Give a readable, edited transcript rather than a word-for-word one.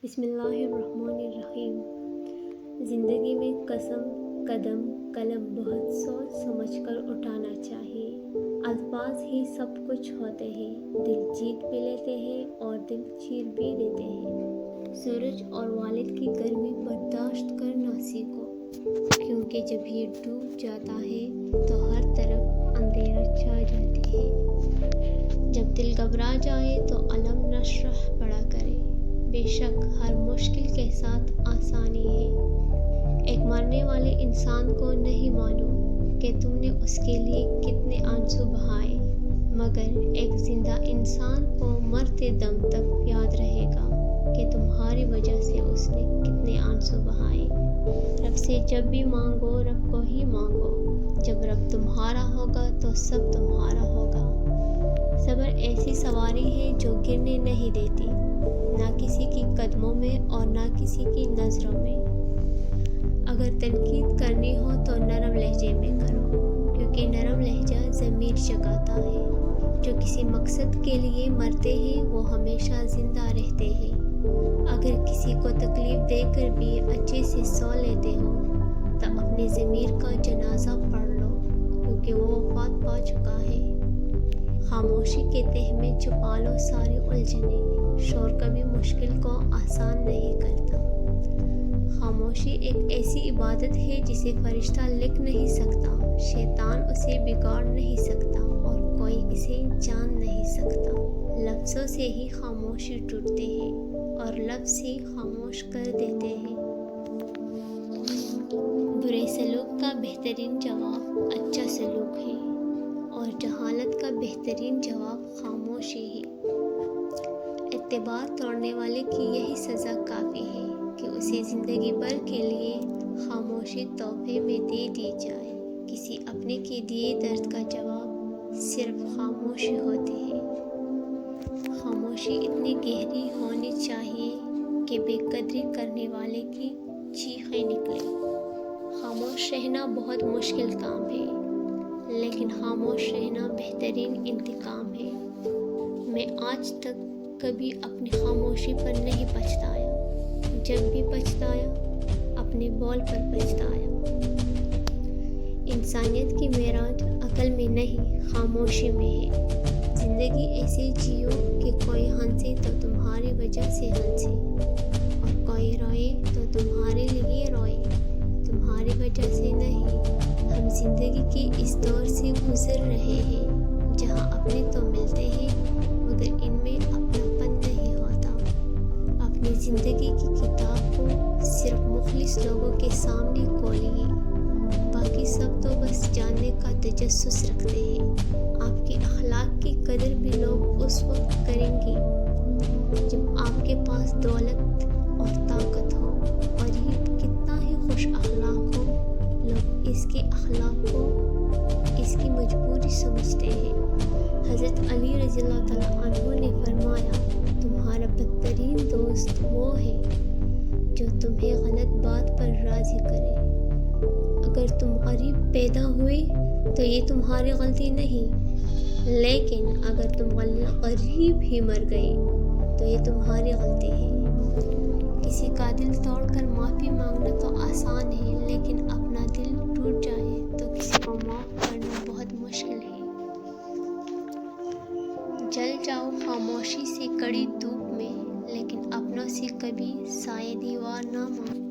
بسم اللہ الرحمن الرحیم۔ زندگی میں قدم قلم بہت سوچ سمجھ کر اٹھانا چاہیے۔ الفاظ ہی سب کچھ ہوتے ہیں، دل جیت بھی لیتے ہیں اور دل چیر بھی دیتے ہیں۔ سورج اور والد کی گرمی برداشت کرنا سیکھو، کیونکہ جب یہ ڈوب جاتا ہے تو ہر طرف اندھیرا چھا جاتی ہے۔ جب دل گھبرا جائے تو علم نشرح پڑھا کرے۔ بے شک ہر مشکل کے ساتھ آسانی ہے۔ ایک مرنے والے انسان کو نہیں معلوم کہ تم نے اس کے لیے کتنے آنسو بہائے، مگر ایک زندہ انسان کو مرتے دم تک یاد رہے گا کہ تمہاری وجہ سے اس نے کتنے آنسو بہائے۔ رب سے جب بھی مانگو رب کو ہی مانگو، جب رب تمہارا ہوگا تو سب تمہارا ہوگا۔ صبر ایسی سواری ہے جو گرنے نہیں دیتی، نہ کسی کی قدموں میں اور نہ کسی کی نظروں میں۔ اگر تنقید کرنی ہو تو نرم لہجے میں کرو، کیونکہ نرم لہجہ ضمیر جگاتا ہے۔ جو کسی مقصد کے لیے مرتے ہیں وہ ہمیشہ زندہ رہتے ہیں۔ اگر کسی کو تکلیف دے کر بھی اچھے سے سو لیتے ہو تو اپنے ضمیر کا جنازہ پڑھ لو، کیونکہ وہ وفات پا چکا ہے۔ خاموشی کے تہہ میں چھپا لو ساری الجھنیں، شور کبھی مشکل کو آسان نہیں کرتا۔ خاموشی ایک ایسی عبادت ہے جسے فرشتہ لکھ نہیں سکتا، شیطان اسے بگاڑ نہیں سکتا اور کوئی اسے جان نہیں سکتا۔ لفظوں سے ہی خاموشی ٹوٹتے ہیں اور لفظ ہی خاموش کر دیتے ہیں۔ برے سلوک کا بہترین جواب اچھا سلوک ہے، اور جہالت کا بہترین جواب خاموشی ہے۔ اعتبار توڑنے والے کی یہی سزا کافی ہے کہ اسے زندگی بھر کے لیے خاموشی تحفے میں دے دی جائے۔ کسی اپنے کے دیے درد کا جواب صرف خاموشی ہوتی ہے۔ خاموشی اتنی گہری ہونی چاہیے کہ بے قدری کرنے والے کی چیخیں نکلے۔ خاموش رہنا بہت مشکل کام ہے، لیکن خاموش رہنا بہترین انتقام ہے۔ میں آج تک کبھی اپنی خاموشی پر نہیں پچھتایا، جب بھی پچھتایا اپنے بول پر پچھتایا۔ انسانیت کی معراج عقل میں نہیں خاموشی میں ہے۔ زندگی ایسے جیو کہ کوئی ہنسے تو تمہاری وجہ سے ہنسے، اور کوئی روئے تو تمہارے لیے روئے، تمہاری وجہ سے نہیں۔ ہم زندگی کے اس دور سے گزر رہے ہیں جہاں اپنے تو ملتے ہیں مگر ان میں اپنا پن نہیں ہوتا۔ اپنی زندگی کی کتاب کو صرف مخلص لوگوں کے سامنے کھولیے، باقی سب تو بس جاننے کا تجسس رکھتے ہیں۔ آپ کے اخلاق کی قدر بھی لوگ اس وقت کریں گے جب آپ کے پاس دولت اور طاقت ہو۔ غریب کتنا ہی خوش اخلاق ہو، لوگ اس کے اخلاق کو اس کی مجبوری سمجھتے ہیں۔ حضرت علی رضی اللہ تعالیٰ عنہ نے فرمایا، تمہارا بدترین دوست وہ ہے جو تمہیں غلط بات پر راضی کرے۔ اگر تم غریب پیدا ہوئے تو یہ تمہاری غلطی نہیں، لیکن اگر تم غریب ہی مر گئے تو یہ تمہاری غلطی ہے۔ کسی کا دل توڑ کر معافی مانگنا تو آسان ہے، لیکن اپنا دل ٹوٹ جائے تو کسی کو معاف کرنا بہت مشکل ہے۔ جل جاؤ خاموشی سے کڑی دھوپ میں، لیکن اپنوں سے کبھی سایہ دیوار نہ مانگو۔